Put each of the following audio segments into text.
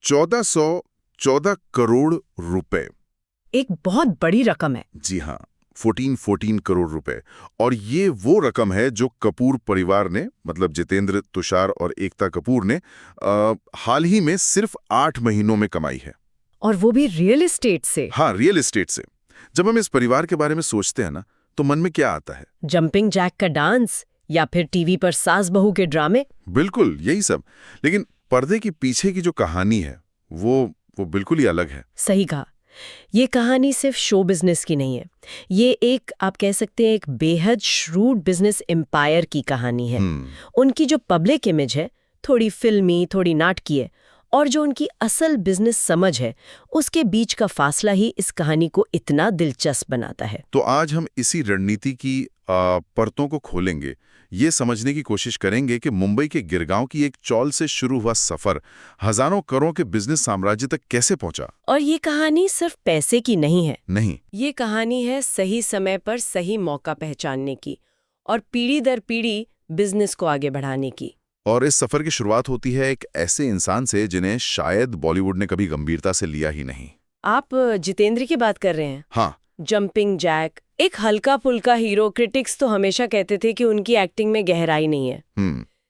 1414 करोड़ रुपए। एक बहुत बड़ी रकम है। जी हाँ, 14 करोड़ रुपए। और ये वो रकम है जो कपूर परिवार ने, मतलब जितेंद्र, तुषार और एकता कपूर ने हाल ही में सिर्फ 8 महीनों में कमाई है। और वो भी रियल एस्टेट से। हाँ, रियल एस्टेट से। जब हम इस परिवार के बारे में सोचते हैं ना, तो मन में क्या आता है? जंपिंग जैक का डांस या फिर टीवी पर सास बहू के ड्रामे। बिल्कुल यही सब। लेकिन पर्दे के पीछे की जो कहानी है वो बिल्कुल ही अलग है। सही कहा। ये कहानी सिर्फ शो बिजनेस की नहीं है, ये एक, आप कह सकते हैं, एक बेहद श्रूड बिजनेस एम्पायर की कहानी है। उनकी जो पब्लिक इमेज है, थोड़ी फिल्मी, थोड़ी नाटकीय, और जो उनकी असल बिजनेस समझ है, उसके बीच का फासला ही इस कहानी को इतना दिलचस्प बनाता है। तो आज हम इसी रणनीति की परतों को खोलेंगे, ये समझने की कोशिश करेंगे कि मुंबई के गिरगांव की एक चौल से शुरू हुआ सफर हजारों करोड़ के बिजनेस साम्राज्य तक कैसे पहुंचा। और ये कहानी सिर्फ पैसे की नहीं है। नहीं, ये कहानी है सही समय पर सही मौका पहचानने की और पीढ़ी दर पीढ़ी बिजनेस को आगे बढ़ाने की। और इस सफर की शुरुआत होती है एक ऐसे इंसान से जिन्हें शायद बॉलीवुड ने कभी गंभीरता से लिया ही नहीं। आप जितेंद्र की बात कर रहे हैं? हाँ। जंपिंग जैक, एक हल्का फुल्का हीरो। क्रिटिक्स तो हमेशा कहते थे कि उनकी एक्टिंग में गहराई नहीं है।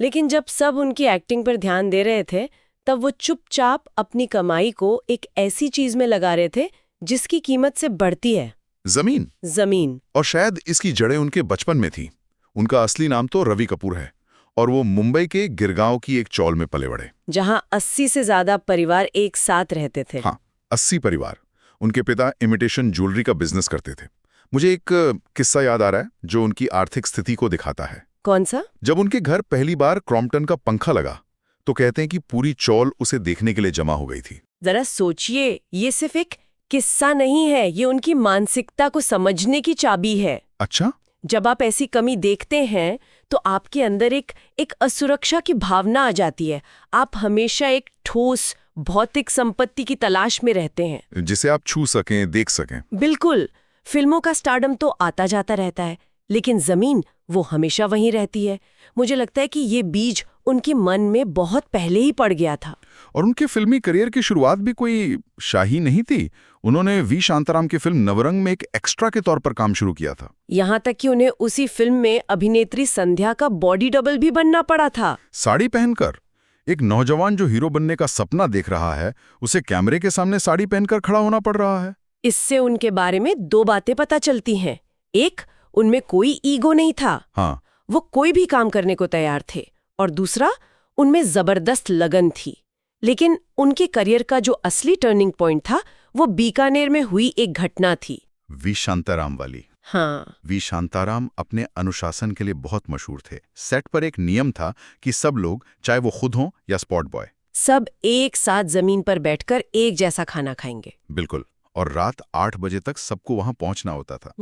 लेकिन जब सब उनकी एक्टिंग पर ध्यान दे रहे थे, तब वो चुपचाप अपनी कमाई को एक ऐसी चीज में लगा रहे थे जिसकी कीमत से बढ़ती है जमीन। और शायद इसकी जड़ें उनके बचपन में थी। उनका असली नाम तो रवि कपूर है और वो मुंबई के गिरगांव की एक चौल में पले बढ़े, जहां 80 से ज्यादा परिवार एक साथ रहते थे। हाँ, 80 परिवार। उनके पिता इमिटेशन ज्वेलरी का बिजनेस करते थे। मुझे एक किस्सा याद आ रहा है जो उनकी आर्थिक स्थिति को दिखाता है। कौन सा? जब उनके घर पहली बार क्रॉम्पटन का पंखा लगा, तो कहते हैं कि पूरी चौल उसे देखने के लिए जमा हो गई थी। जरा सोचिए, ये सिर्फ एक किस्सा नहीं है, ये उनकी मानसिकता को समझने की चाबी है। अच्छा? जब आप ऐसी कमी देखते हैं तो आपके अंदर एक असुरक्षा की भावना आ जाती है। आप हमेशा एक ठोस भौतिक संपत्ति की तलाश में रहते हैं जिसे आप छू सकें, देख सकें। बिल्कुल। फिल्मों का स्टारडम तो आता जाता रहता है, लेकिन जमीन वो हमेशा वहीं रहती है। मुझे लगता है कि ये बीज उनके मन में बहुत पहले ही पड़ गया था। और उनके फिल्मी करियर की शुरुआत भी कोई शाही नहीं थी। उन्होंने वी शांताराम की फिल्म नवरंग में एक एक्स्ट्रा के तौर पर काम शुरू किया था। यहाँ तक कि उन्हें उसी फिल्म में अभिनेत्री संध्या का बॉडी डबल भी बनना पड़ा था। साड़ी पहनकर। एक नौजवान जो हीरो बनने का सपना देख रहा है, उसे कैमरे के सामने साड़ी पहनकर खड़ा होना पड़ रहा है। इससे उनके बारे में दो बातें पता चलती हैं। एक, उनमें कोई ईगो नहीं था। हाँ, वो कोई भी काम करने को तैयार थे। और दूसरा, उनमें जबरदस्त लगन थी। लेकिन उनके करियर का जो असली टर्निंग पॉइंट था, वो बीकानेर में हुई एक घटना थी। वी शांताराम वाली। हाँ। वी शांताराम अपने अनुशासन के लिए बहुत मशहूर थे। सेट पर एक नियम था कि सब लोग, चाहे वो खुद हों या स्पॉट बॉय, सब एक साथ जमीन पर बैठकर एक जैसा खाना खाएंगे। बिल्कुल। और रात 8 बजे तक सबको वहां पहुंचना होता था।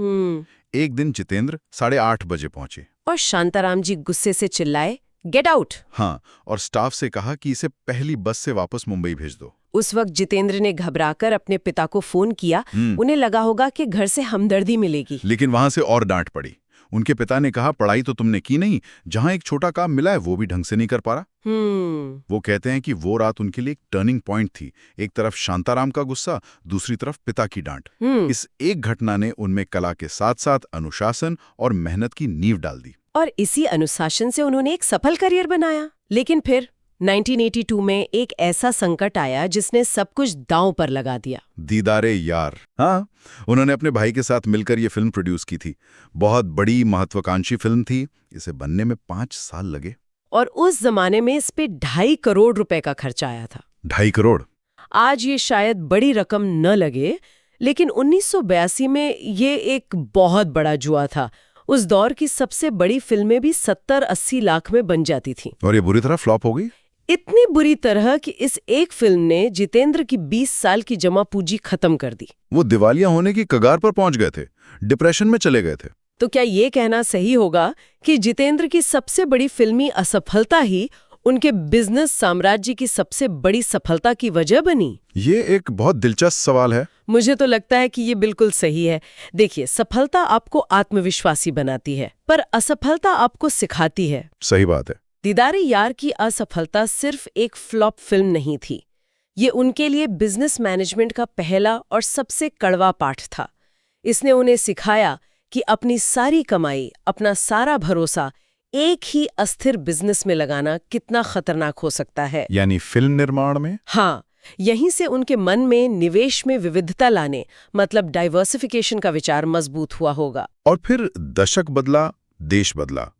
एक दिन जितेंद्र 8:30 बजे पहुंचे और शांताराम जी गुस्से से चिल्लाए, गेट आउट। हाँ, और स्टाफ से कहा कि इसे पहली बस से वापस मुंबई भेज दो। उस वक्त जितेंद्र ने घबराकर अपने पिता को फोन किया। उन्हें लगा होगा कि घर से हमदर्दी मिलेगी। लेकिन वहां से और डांट पड़ी। उनके पिता ने कहा, पढ़ाई तो तुमने की नहीं, जहां एक छोटा काम मिला है वो भी ढंग से नहीं कर पा रहा। वो कहते हैं कि वो रात उनके लिए एक टर्निंग पॉइंट थी। एक तरफ शांताराम का गुस्सा, दूसरी तरफ पिता की डांट। इस एक घटना ने उनमें कला के साथ साथ अनुशासन और मेहनत की नींव डाल दी। और इसी अनुशासन से उन्होंने एक सफल करियर बनाया। लेकिन फिर 1982 में एक ऐसा संकट आया जिसने सब कुछ दांव पर लगा दिया। दीदारे यार। हाँ, उन्होंने अपने भाई के साथ मिलकर ये फिल्म प्रोड्यूस की थी। बहुत बड़ी महत्वाकांक्षी फिल्म थी। इसे बनने में 5 साल लगे। और उस जमाने में इस पे 2.5 करोड़ रुपए का खर्चा आया था। 2.5 करोड़। आज ये शायद बड़ी रकम न लगे, लेकिन 1982 में ये एक बहुत बड़ा जुआ था। उस दौर की सबसे बड़ी फिल्में भी 70-80 लाख में बन जाती थी। और ये बुरी तरह फ्लॉप हो गई। इतनी बुरी तरह कि इस एक फिल्म ने जितेंद्र की 20 साल की जमा पूंजी खत्म कर दी। वो दिवालिया होने की कगार पर पहुंच गए थे, डिप्रेशन में चले गए थे। तो क्या ये कहना सही होगा कि जितेंद्र की सबसे बड़ी फिल्मी असफलता ही उनके बिजनेस साम्राज्य की सबसे बड़ी सफलता की वजह बनी? ये एक बहुत दिलचस्प सवाल है। मुझे तो लगता है कि ये बिल्कुल सही है। देखिए, सफलता आपको आत्मविश्वासी बनाती है, पर असफलता आपको सिखाती है। सही बात है। दीदारे यार की असफलता सिर्फ एक फ्लॉप फिल्म नहीं थी। ये उनके लिए बिजनेस मैनेजमेंट का पहला और सबसे कड़वा पाठ था। इसने उन्हें सिखाया कि अपनी सारी कमाई, अपना सारा भरोसा एक ही अस्थिर बिजनेस में लगाना कितना खतरनाक हो सकता है। यानी फिल्म निर्माण में? हाँ, यहीं से उनके मन में निवेश में विविधता लाने, मतलब डाइवर्सिफिकेशन का विचार मजबूत हुआ होगा। और फिर दशक बदला, देश बदला।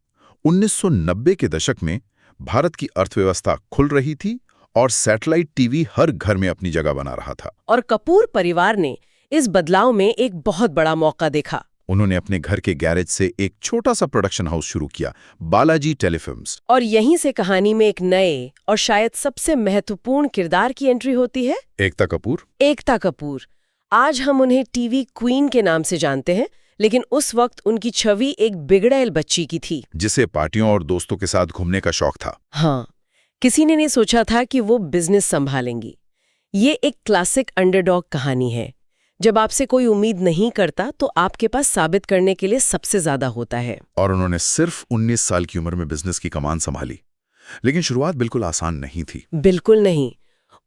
1990 के दशक में भारत की अर्थव्यवस्था खुल रही थी और सैटेलाइट टीवी हर घर में अपनी जगह बना रहा था। और कपूर परिवार ने इस बदलाव में एक बहुत बड़ा मौका देखा। उन्होंने अपने घर के गैरेज से एक छोटा सा प्रोडक्शन हाउस शुरू किया, बालाजी टेलीफिल्म्स। और यहीं से कहानी में एक नए और शायद सबसे महत्वपूर्ण किरदार की एंट्री होती है, एकता कपूर। एकता कपूर। आज हम उन्हें टीवी क्वीन के नाम से जानते हैं, लेकिन उस वक्त उनकी छवि एक बिगड़ैल बच्ची की थी, जिसे पार्टियों और दोस्तों के साथ घूमने का शौक था। हाँ, किसी ने नहीं सोचा था कि वो बिजनेस संभालेंगी। ये एक क्लासिक अंडरडॉग कहानी है। जब आपसे कोई उम्मीद नहीं करता तो आपके पास साबित करने के लिए सबसे ज्यादा होता है। और उन्होंने सिर्फ 19 साल की उम्र में बिजनेस की कमान संभाली। लेकिन शुरुआत बिल्कुल आसान नहीं थी। बिल्कुल नहीं।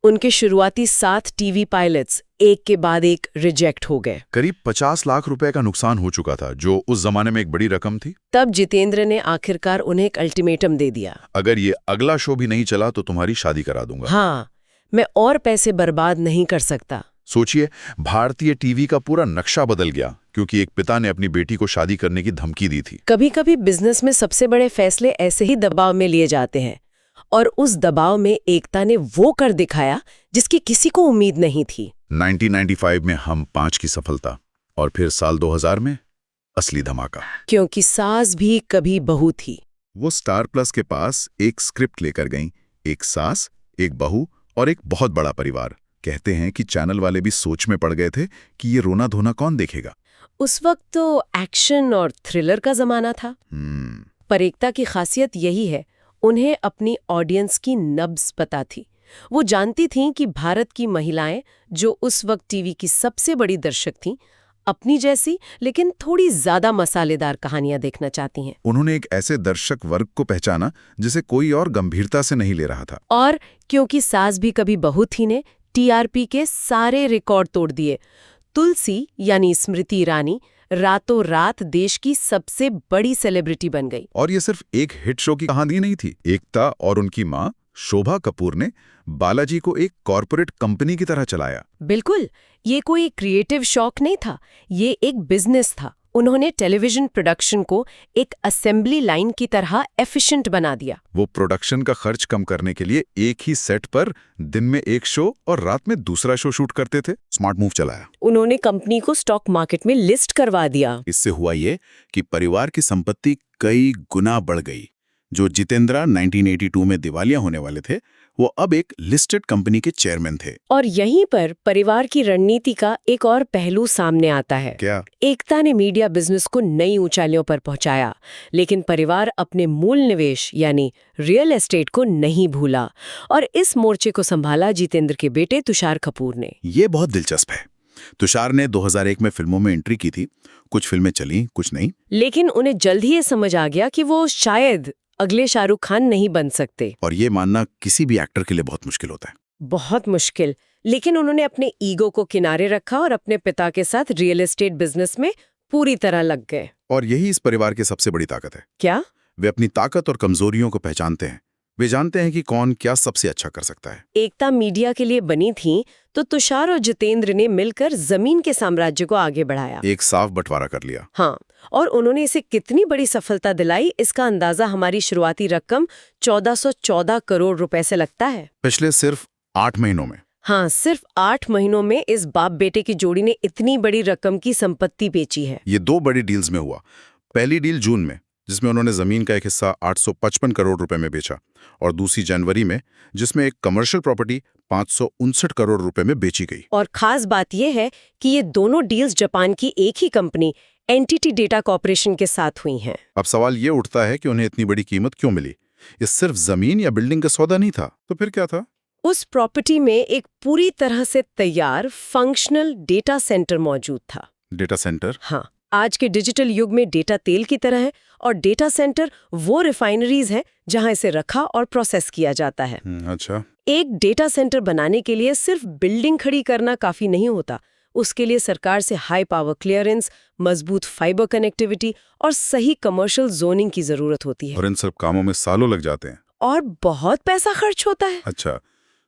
उनके शुरुआती 7 टीवी पायलट्स एक के बाद एक रिजेक्ट हो गए। करीब 50 लाख रुपए का नुकसान हो चुका था, जो उस जमाने में एक बड़ी रकम थी। तब जितेंद्र ने आखिरकार उन्हें एक अल्टीमेटम दे दिया, अगर ये अगला शो भी नहीं चला तो तुम्हारी शादी करा दूंगा। हाँ, मैं और पैसे बर्बाद नहीं कर सकता। सोचिए, भारतीय टीवी का पूरा नक्शा बदल गया क्योंकि एक पिता ने अपनी बेटी को शादी करने की धमकी दी थी। कभी कभी बिजनेस में सबसे बड़े फैसले ऐसे ही दबाव में लिए जाते हैं, और उस दबाव में एकता ने वो कर दिखाया जिसकी किसी को उम्मीद नहीं थी। 1995 में हम 5 की सफलता, और फिर साल 2000 में असली धमाका। क्योंकि सास भी कभी बहू थी। वो स्टार प्लस के पास एक स्क्रिप्ट लेकर गईं, एक सास, एक बहू और एक बहुत बड़ा परिवार। कहते हैं कि चैनल वाले भी सोच में पड़ गए थे कि ये रोना धोना कौन देखेगा। उस वक्त तो एक्शन और थ्रिलर का जमाना था। पर एकता की खासियत यही है, उन्हें अपनी ऑडियंस की नब्ज पता थी। वो जानती थीं कि भारत की महिलाएं, जो उस वक्त टीवी की सबसे बड़ी दर्शक थीं, अपनी जैसी लेकिन थोड़ी ज्यादा मसालेदार कहानियां देखना चाहती हैं। उन्होंने एक ऐसे दर्शक वर्ग को पहचाना जिसे कोई और गंभीरता से नहीं ले रहा था। और क्योंकि सास भी कभी बहू थी ने टीआरपी के सारे रिकॉर्ड तोड़ दिए। तुलसी यानी स्मृति ईरानी रातों रात देश की सबसे बड़ी सेलिब्रिटी बन गई। और ये सिर्फ एक हिट शो की कहानी नहीं थी। एकता और उनकी माँ शोभा कपूर ने बालाजी को एक कॉर्पोरेट कंपनी की तरह चलाया। बिल्कुल, ये कोई क्रिएटिव शौक नहीं था, ये एक बिजनेस था। उन्होंने टेलीविजन प्रोडक्शन को एक असेंबली लाइन की तरह एफिशिएंट बना दिया। वो प्रोडक्शन का खर्च कम करने के लिए एक ही सेट पर दिन में एक शो और रात में दूसरा शो शूट करते थे। स्मार्ट मूव चलाया। उन्होंने कंपनी को स्टॉक मार्केट में लिस्ट करवा दिया। इससे हुआ ये कि परिवार की संपत्ति कई गुना बढ़ गई। जो जितेंद्र 1982 में दिवालिया होने वाले थे, वो अब एक लिस्टेड कंपनी के चेयरमैन थे। और यहीं पर परिवार की रणनीति का एक और पहलू सामने आता है। क्या? एकता ने मीडिया बिजनेस को नई ऊंचाइयों पर पहुंचाया, लेकिन परिवार अपने मूल निवेश यानी रियल एस्टेट को नहीं भूला, और इस मोर्चे को संभाला जितेंद्र के बेटे तुषार कपूर ने। ये बहुत दिलचस्प है। तुषार ने 2001 में फिल्मों में एंट्री की थी। कुछ फिल्में चली, कुछ नहीं। लेकिन उन्हें जल्द ही ये समझ आ गया कि वो शायद अगले शाहरुख खान नहीं बन सकते। और ये मानना किसी भी एक्टर के लिए बहुत मुश्किल होता है। बहुत मुश्किल। लेकिन उन्होंने अपने ईगो को किनारे रखा और अपने पिता के साथ रियल एस्टेट बिजनेस में पूरी तरह लग गए। और यही इस परिवार की सबसे बड़ी ताकत है। क्या? वे अपनी ताकत और कमजोरियों को पहचानते हैं। वे जानते हैं कि कौन क्या सबसे अच्छा कर सकता है। एकता मीडिया के लिए बनी थी, तो तुषार और जितेंद्र ने मिलकर जमीन के साम्राज्य को आगे बढ़ाया। एक साफ बंटवारा कर लिया। हाँ, और उन्होंने इसे कितनी बड़ी सफलता दिलाई, इसका अंदाजा हमारी शुरुआती रकम 1414 करोड़ रुपए से लगता है। पिछले सिर्फ 8 महीनों में। हाँ, सिर्फ 8 महीनों में इस बाप बेटे की जोड़ी ने इतनी बड़ी रकम की संपत्ति बेची है। ये 2 बड़ी डील्स में हुआ। पहली डील जून में, जिसमें उन्होंने जमीन का एक हिस्सा 855 करोड़ रुपए में बेचा, और दूसरी जनवरी में, जिसमें एक कमर्शियल प्रॉपर्टी 559 करोड़ रुपए में बेची गई। और खास बात यह है कि ये दोनों डील्स जापान की एक ही कंपनी एंटिटी डेटा कॉर्पोरेशन के साथ हुई हैं। अब सवाल ये उठता है कि उन्हें इतनी बड़ी कीमत क्यों मिली? ये सिर्फ जमीन या बिल्डिंग का सौदा नहीं था, तो फिर क्या था? उस प्रॉपर्टी में एक पूरी तरह से तैयार फंक्शनल डेटा सेंटर मौजूद था। Data centre? हाँ, आज के डिजिटल युग में डेटा तेल की तरह है, और डेटा सेंटर वो रिफाइनरीज हैं जहां इसे रखा और प्रोसेस किया जाता है। अच्छा। एक डेटा सेंटर बनाने के लिए सिर्फ बिल्डिंग खड़ी करना काफी नहीं होता। उसके लिए सरकार से हाई पावर क्लियरेंस, मजबूत फाइबर कनेक्टिविटी और सही कमर्शियल जोनिंग की जरूरत होती है। और इन सब कामों में सालों लग जाते हैं और बहुत पैसा खर्च होता है। अच्छा,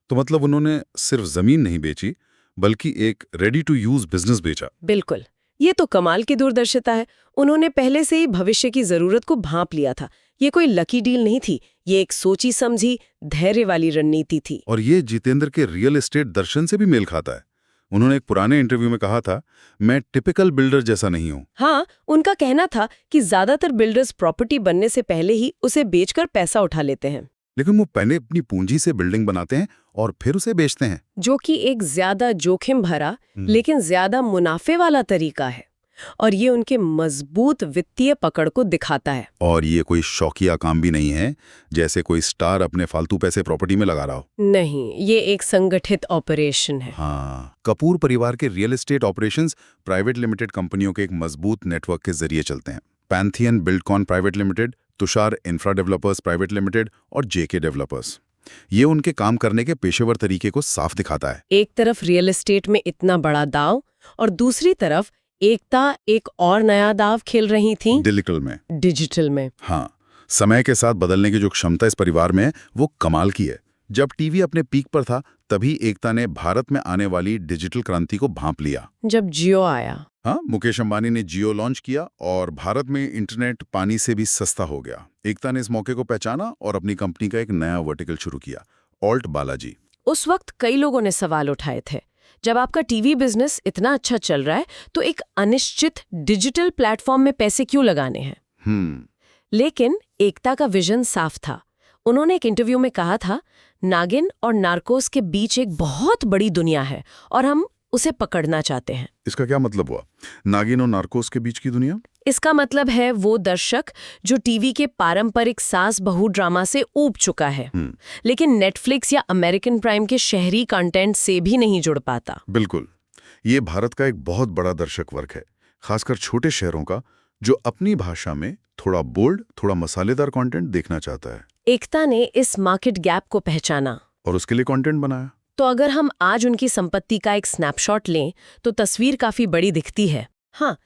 तो मतलब उन्होंने सिर्फ जमीन नहीं बेची बल्कि एक रेडी टू यूज बिजनेस बेचा। बिल्कुल, ये तो कमाल की दूरदर्शिता है। उन्होंने पहले से ही भविष्य की जरूरत को भांप लिया था। ये कोई लकी डील नहीं थी, ये एक सोची समझी धैर्य वाली रणनीति थी। और ये जितेंद्र के रियल एस्टेट दर्शन से भी मेल खाता है। उन्होंने एक पुराने इंटरव्यू में कहा था, मैं टिपिकल बिल्डर जैसा नहीं हूं। हाँ, उनका कहना था कि ज्यादातर बिल्डर्स प्रॉपर्टी बनने से पहले ही उसे बेचकर पैसा उठा लेते हैं, लेकिन वो पहले अपनी पूंजी से बिल्डिंग बनाते हैं और फिर उसे बेचते हैं, जो कि एक ज्यादा जोखिम भरा लेकिन ज्यादा मुनाफे वाला तरीका है। और ये उनके मजबूत वित्तीय पकड़ को दिखाता है। और ये कोई शौकिया काम भी नहीं है, जैसे कोई स्टार अपने फालतू पैसे प्रॉपर्टी में लगा रहा हो। नहीं, ये एक संगठित ऑपरेशन है। हाँ, कपूर परिवार के real estate operations private limited कंपनियों के एक मजबूत नेटवर्क के जरिए चलते हैं। Pantheon Buildcon private limited, Tushar infra developers private limited और जेके डेवलपर्स। ये उनके काम करने के पेशेवर तरीके को साफ दिखाता है। एक तरफ रियल एस्टेट में इतना बड़ा दाव और दूसरी तरफ एकता एक और नया दाव खेल रही थी डिजिटल में। हाँ, समय के साथ बदलने की जो क्षमता इस परिवार में है वो कमाल की है। जब टीवी अपने पीक पर था तभी एकता ने भारत में आने वाली डिजिटल क्रांति को भांप लिया। जब जियो आया, हाँ, मुकेश अंबानी ने जियो लॉन्च किया और भारत में इंटरनेट पानी से भी सस्ता हो गया। एकता ने इस मौके को पहचाना और अपनी कंपनी का एक नया वर्टिकल शुरू किया, ऑल्ट बालाजी। उस वक्त कई लोगों ने सवाल उठाए थे, जब आपका टीवी बिजनेस इतना अच्छा चल रहा है तो एक अनिश्चित डिजिटल प्लेटफॉर्म में पैसे क्यों लगाने हैं? लेकिन एकता का विजन साफ था। उन्होंने एक इंटरव्यू में कहा था, नागिन और नार्कोस के बीच एक बहुत बड़ी दुनिया है और हम उसे पकड़ना चाहते हैं। इसका क्या मतलब हुआ, नागिन और नार्कोस के बीच की दुनिया? इसका मतलब है वो दर्शक जो टीवी के पारंपरिक सास बहू ड्रामा से ऊब चुका है, लेकिन नेटफ्लिक्स या अमेरिकन प्राइम के शहरी कंटेंट से भी नहीं जुड़ पाता। बिल्कुल, ये भारत का एक बहुत बड़ा दर्शक वर्ग है, खासकर छोटे शहरों का, जो अपनी भाषा में थोड़ा बोल्ड, थोड़ा मसालेदार कंटेंट देखना चाहता है। एकता ने इस मार्केट गैप को पहचाना और उसके लिए कंटेंट बनाया। तो अगर हम आज उनकी संपत्ति का एक स्नैपशॉट लें तो तस्वीर काफी बड़ी दिखती है। हाँ,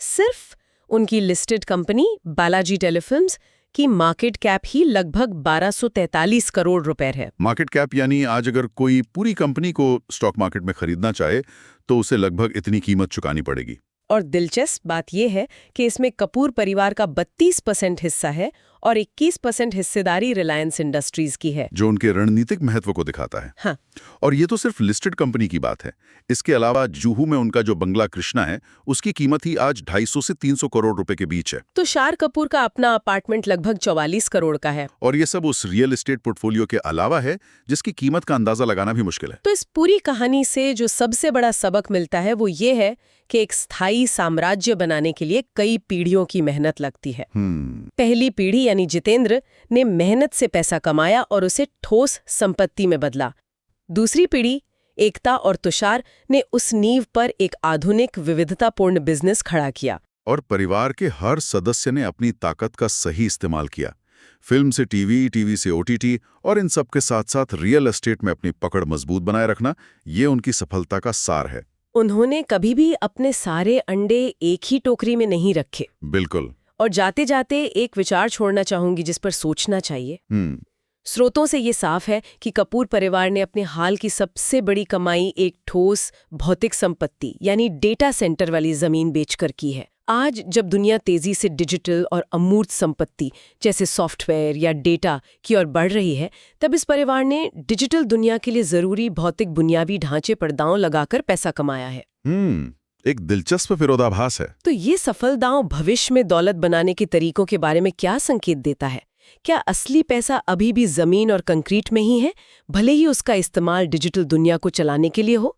सिर्फ उनकी लिस्टेड कंपनी बालाजी टेलीफिल्म्स की मार्केट कैप ही लगभग 1243 करोड़ रुपए है। मार्केट कैप यानी आज अगर कोई पूरी कंपनी को स्टॉक मार्केट में खरीदना चाहे तो उसे लगभग इतनी कीमत चुकानी पड़ेगी। और दिलचस्प बात यह है कि इसमें कपूर परिवार का 32% हिस्सा है और 21% हिस्सेदारी रिलायंस इंडस्ट्रीज की है, जो उनके रणनीतिक महत्व को दिखाता है। हाँ। और ये तो सिर्फ लिस्टेड कंपनी की बात है। इसके अलावा जुहू में उनका जो बंगला कृष्णा है, उसकी कीमत ही आज 250 से 300 करोड़ रुपए के बीच है। तुषार कपूर का अपना अपार्टमेंट लगभग 44 करोड़ का है। और ये सब उस रियल एस्टेट पोर्टफोलियो के अलावा है जिसकी कीमत का अंदाजा लगाना भी मुश्किल है। तो इस पूरी कहानी से जो सबसे बड़ा सबक मिलता है वो ये है कि एक स्थायी साम्राज्य बनाने के लिए कई पीढ़ियों की मेहनत लगती है। पहली पीढ़ी यानी जितेंद्र ने मेहनत से पैसा कमाया और उसे ठोस संपत्ति में बदला। दूसरी पीढ़ी एकता और तुषार ने उस नींव पर एक आधुनिक विविधतापूर्ण बिजनेस खड़ा किया। और परिवार के हर सदस्य ने अपनी ताकत का सही इस्तेमाल किया। फिल्म से टीवी, टीवी से ओटीटी और इन सब के साथ साथ रियल एस्टेट में अपनी पकड़ मजबूत बनाए रखना, ये उनकी सफलता का सार है। उन्होंने कभी भी अपने सारे अंडे एक ही टोकरी में नहीं रखे। बिल्कुल। और जाते जाते एक विचार छोड़ना चाहूंगी जिस पर सोचना चाहिए। स्रोतों से ये साफ है कि कपूर परिवार ने अपने हाल की सबसे बड़ी कमाई एक ठोस भौतिक संपत्ति यानी डेटा सेंटर वाली जमीन बेचकर की है। आज जब दुनिया तेजी से डिजिटल और अमूर्त संपत्ति जैसे सॉफ्टवेयर या डेटा की ओर बढ़ रही है, तब इस परिवार ने डिजिटल दुनिया के लिए जरूरी भौतिक बुनियादी ढांचे पर दांव लगाकर पैसा कमाया है। एक दिलचस्प विरोधाभास है। तो ये सफल दांव भविष्य में दौलत बनाने के तरीकों के बारे में क्या संकेत देता है? क्या असली पैसा अभी भी जमीन और कंक्रीट में ही है, भले ही उसका इस्तेमाल डिजिटल दुनिया को चलाने के लिए हो?